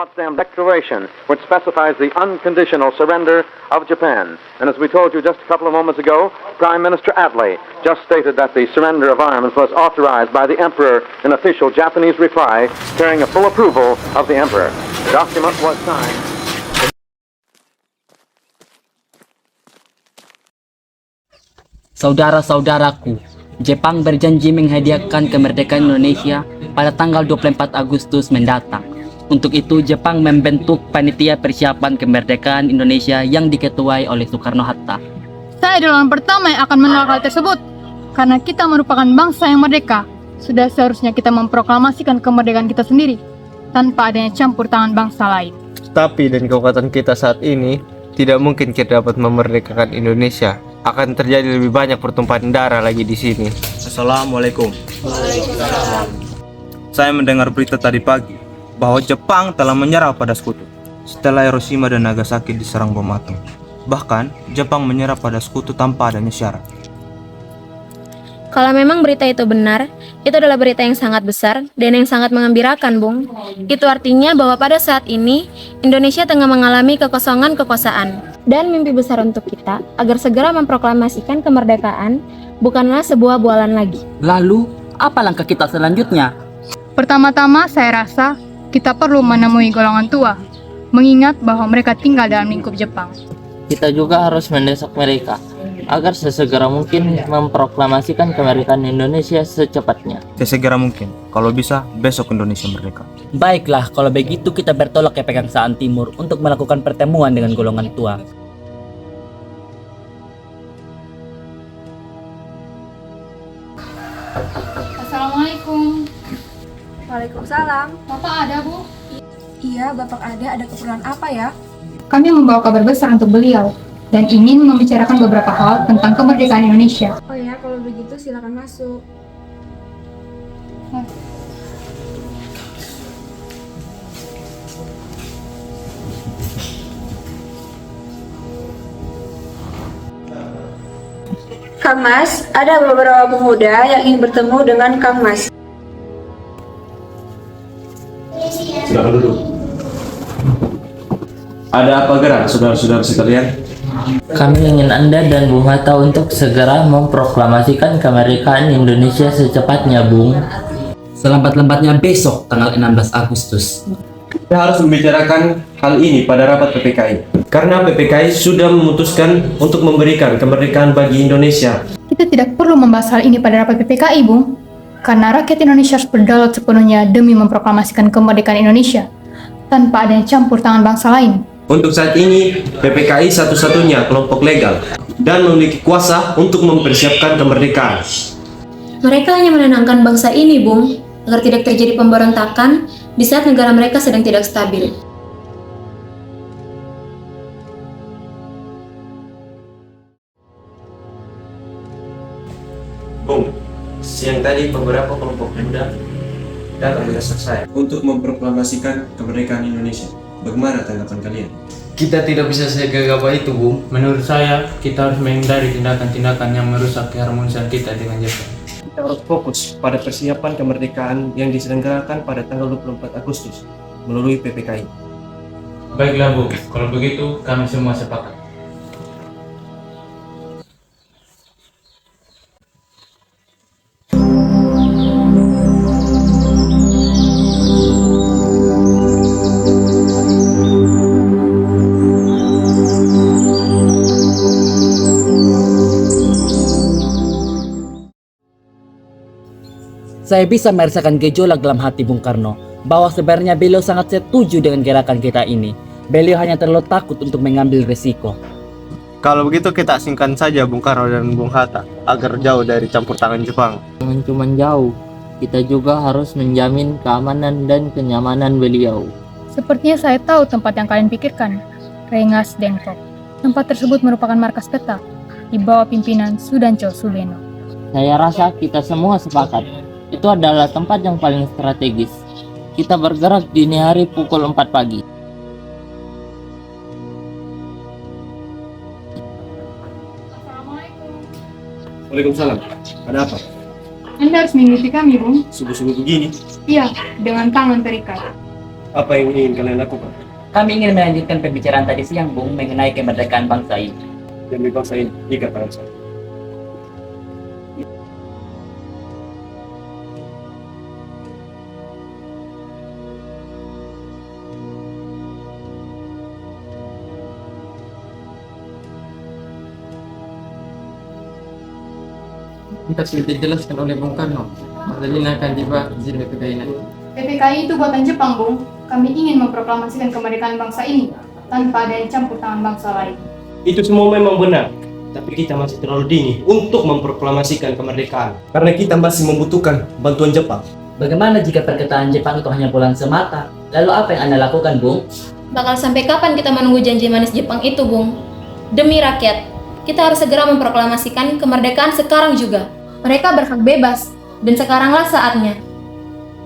Potsdam Declaration, which specifies the unconditional surrender of Japan. And as we told you just a couple of moments ago, Prime Minister Attlee just stated that the surrender of arms was authorized by the Emperor in official Japanese reply, carrying a full approval of the Emperor. The document was signed. Saudara-saudaraku, Jepang berjanji menghadiahkan kemerdekaan Indonesia pada tanggal 24 Agustus mendatang. Untuk itu, Jepang membentuk panitia persiapan kemerdekaan Indonesia yang diketuai oleh Soekarno-Hatta. Saya adalah orang pertama yang akan menolak hal tersebut. Karena kita merupakan bangsa yang merdeka, sudah seharusnya kita memproklamasikan kemerdekaan kita sendiri, tanpa adanya campur tangan bangsa lain. Tapi dan kekuatan kita saat ini, tidak mungkin kita dapat memerdekakan Indonesia. Akan terjadi lebih banyak pertumpahan darah lagi di sini. Assalamualaikum. Saya mendengar berita tadi pagi bahwa Jepang telah menyerah pada sekutu setelah Hiroshima dan Nagasaki diserang bom atom. Bahkan, Jepang menyerah pada sekutu tanpa adanya syarat. Kalau memang berita itu benar, itu adalah berita yang sangat besar dan yang sangat mengembirakan, Bung. Itu artinya bahwa pada saat ini, Indonesia tengah mengalami kekosongan kekuasaan. Dan mimpi besar untuk kita, agar segera memproklamasikan kemerdekaan, bukanlah sebuah bualan lagi. Lalu, apa langkah kita selanjutnya? Pertama-tama, saya rasa kita perlu menemui golongan tua, mengingat bahwa mereka tinggal dalam lingkup Jepang. Kita juga harus mendesak mereka agar sesegera mungkin memproklamasikan kemerdekaan Indonesia secepatnya. Sesegera mungkin, kalau bisa besok Indonesia merdeka. Baiklah, kalau begitu kita bertolak ke Pegangsaan Timur untuk melakukan pertemuan dengan golongan tua. Assalamualaikum. Waalaikumsalam. Bapak ada, Bu? Iya, Bapak ada keperluan apa ya? Kami membawa kabar besar untuk beliau dan ingin membicarakan beberapa hal tentang kemerdekaan Indonesia. Oh ya, kalau begitu silakan masuk. Kang Mas, ada beberapa pemuda yang ingin bertemu dengan Kang Mas. Silakan duduk. Ada apa gerak, saudara-saudara sekalian? Kami ingin Anda dan Bung Hatta untuk segera memproklamasikan kemerdekaan Indonesia secepatnya, Bung. Selambat-lambatnya besok, tanggal 16 Agustus. Kita harus membicarakan hal ini pada rapat PPKI. Karena PPKI sudah memutuskan untuk memberikan kemerdekaan bagi Indonesia. Kita tidak perlu membahas hal ini pada rapat PPKI, Bung. Karena rakyat Indonesia harus berdaulat sepenuhnya demi memproklamasikan kemerdekaan Indonesia, tanpa adanya campur tangan bangsa lain. Untuk saat ini, PPKI satu-satunya kelompok legal dan memiliki kuasa untuk mempersiapkan kemerdekaan. Mereka hanya menenangkan bangsa ini, Bung, agar tidak terjadi pemberontakan di saat negara mereka sedang tidak stabil. Bung, siang tadi beberapa kelompok muda datang mendesak saya untuk memproklamasikan kemerdekaan Indonesia. Bagaimana tanggapan kalian? Kita tidak bisa segagap itu, Bung. Menurut saya, kita harus menghindari tindakan-tindakan yang merusak keharmonisan kita dengan Jepang. Kita harus fokus pada persiapan kemerdekaan yang diselenggarakan pada tanggal 24 Agustus melalui PPKI. Baiklah, Bu. Kalau begitu, kami semua sepakat. Saya bisa merasakan gejolak dalam hati Bung Karno, bahwa sebenarnya beliau sangat setuju dengan gerakan kita ini. Beliau hanya terlalu takut untuk mengambil risiko. Kalau begitu kita asingkan saja Bung Karno dan Bung Hatta agar jauh dari campur tangan Jepang. Jangan cuma jauh, kita juga harus menjamin keamanan dan kenyamanan beliau. Sepertinya saya tahu tempat yang kalian pikirkan, Rengas Dengklok. Tempat tersebut merupakan markas peta di bawah pimpinan Sudancho Subeno. Saya rasa kita semua sepakat. Itu adalah tempat yang paling strategis. Kita bergerak dini hari pukul 4 pagi. Assalamualaikum. Waalaikumsalam. Ada apa? Anda harus mengikuti kami, Bung. Subuh-subuh begini? Iya, dengan tangan terikat. Apa yang ingin kalian lakukan Kami ingin melanjutkan pembicaraan tadi siang, Bung, mengenai kemerdekaan bangsa ini. demi bangsa ini? Ikat tangan saya. Kita sudah dijelaskan oleh Bung Karno. Madalina akan dibahas izin PPKI nanti. PPKI itu buatan Jepang, Bung. Kami ingin memproklamasikan kemerdekaan bangsa ini tanpa ada yang campur tangan bangsa lain. Itu semua memang benar, tapi kita masih terlalu dini untuk memproklamasikan kemerdekaan karena kita masih membutuhkan bantuan Jepang. Bagaimana jika perkataan Jepang itu hanya bulan semata? Lalu apa yang Anda lakukan, Bung? Bakal sampai kapan kita menunggu janji manis Jepang itu, Bung? Demi rakyat, kita harus segera memproklamasikan kemerdekaan sekarang juga. Mereka berhak bebas, dan sekaranglah saatnya.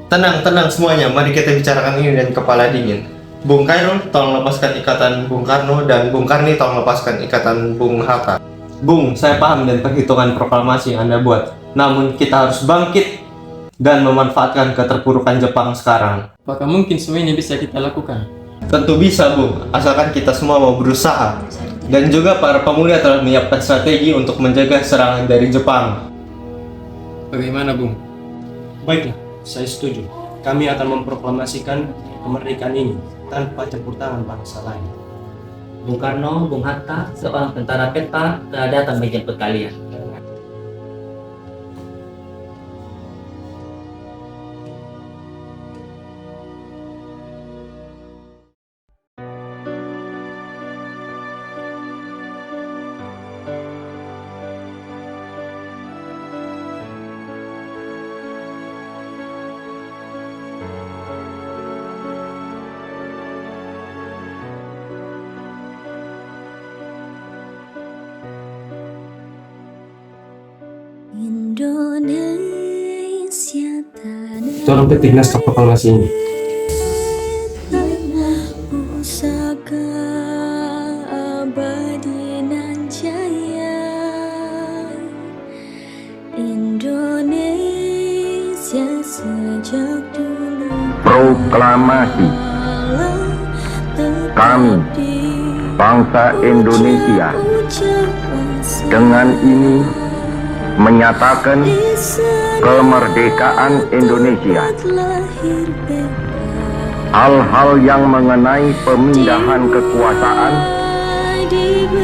Tenang semuanya, mari kita bicarakan ini dengan kepala dingin. Bung Khairul, tolong lepaskan ikatan Bung Karno, dan Bung Karni tolong lepaskan ikatan Bung Hatta. Bung, saya paham dan perhitungan proklamasi yang Anda buat. Namun kita harus bangkit dan memanfaatkan keterpurukan Jepang sekarang. Apakah mungkin semua ini bisa kita lakukan? Tentu bisa, Bung, asalkan kita semua mau berusaha. Dan juga para pemuda telah menyiapkan strategi untuk menjaga serangan dari Jepang. Bagaimana, Bung? Baiklah, saya setuju. Kami akan memproklamasikan kemerdekaan ini tanpa campur tangan bangsa lain. Bung Karno, Bung Hatta, seorang tentara peta telah datang menjemput kalian. Indonesia tanah Tolong ketik naskah proklamasi ini. pusaka abadi nan jaya. Indonesia sejak dulu Proklamasi. Kami, bangsa Indonesia, dengan ini menyatakan kemerdekaan Indonesia. Hal-hal yang mengenai pemindahan kekuasaan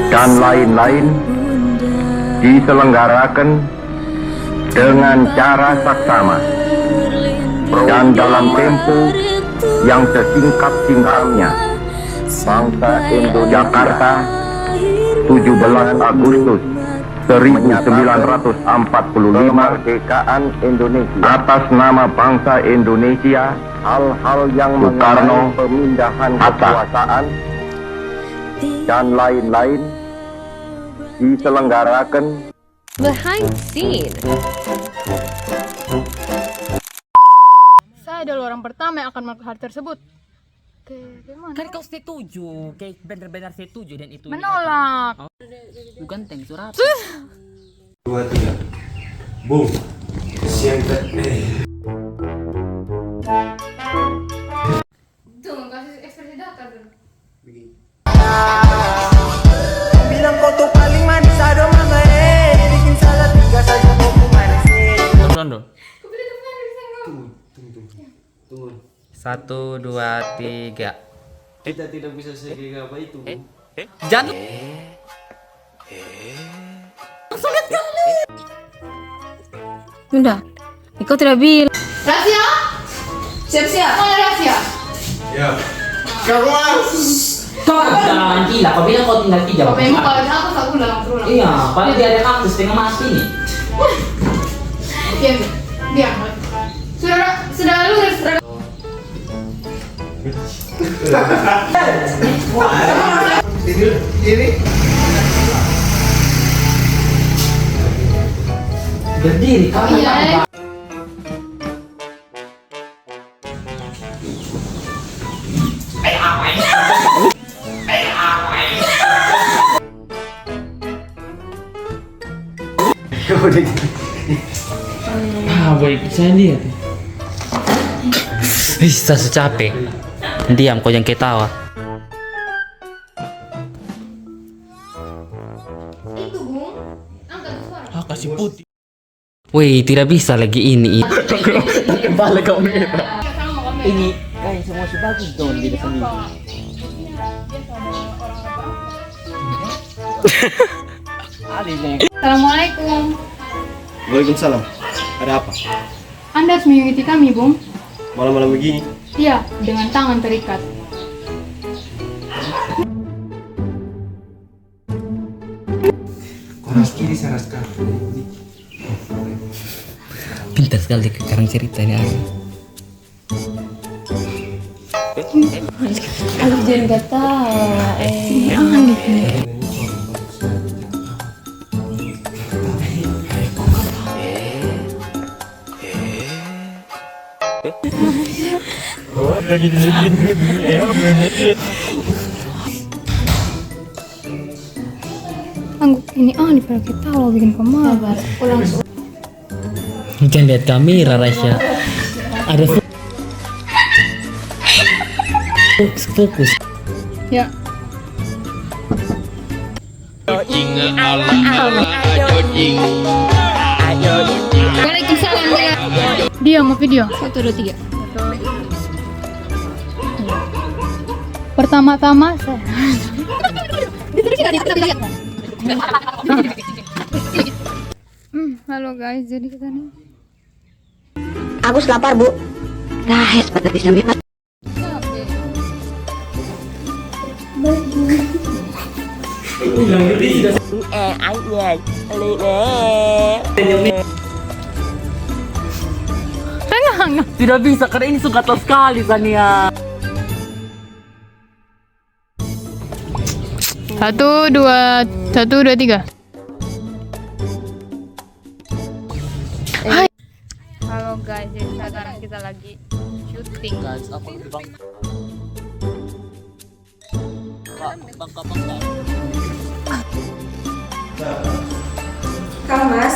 dan lain-lain diselenggarakan dengan cara saksama dan dalam tempo yang sesingkat-singkatnya. Bangsa Indonesia, Jakarta, 17 Agustus 1945, kemerdekaan Indonesia. Atas nama bangsa Indonesia, hal-hal yang mengenai pemindahan kekuasaan dan lain-lain diselenggarakan behind scene. Saya adalah orang pertama yang akan melakukan hal tersebut. Kan kau setuju, kayak benar-benar setuju dan itu. Menolak. Bukan teng surat. 2, 3. Bung, siang tadi. Tuh, kasih ekspresi datar dulu. Bilang kau tuh paling manis, aduh mama bikin salah 3 saja kau manis. Rondo. Tunggu. 1, 2, 3. Kita tidak bisa segala itu. Jangan. Sulit kali. Udah, kau tidak bilang. Rahasia? Siap-siap. Mana rahasia? Ya. Kau jangan gila, kau bilang kau tinggal 3. Kau pengen kalau aku tak ulang. Iya, paling dia ada kampus tengah mati nih. Diam. Sudah lurus. Ini Berdiri, kau Iya. Baik, saya lihat. Bisa secapek. Diam kau yang ketawa. Kasih putih. Wih, tidak bisa lagi ini. Balik kau ini kayak semua bagus dong di sini. Assalamualaikum. Waalaikumsalam. Ada apa? Anda harus mengikuti kami, Bung. Malam-malam begini? Iya, dengan tangan terikat. Koras kiri, saras kanan. Pintar sekali sekarang cerita ini. Aku jangan ketawa. Angguk ini pada ketawa bikin kemana? Jangan lihat kamera, Rasya. Ada fokus. Ya. Waalaikumsalam. Dia mau video. 1, 2, 3. Pertama-tama saya. Halo guys, jadi kita nih. Agus lapar, Bu. Rahes patati sambil Tidak bisa karena ini suka sekali Sania. 1, 2, 3. Hai. Halo guys, jadi sekarang kita lagi syuting. Guys, apa bang? Kang Mas,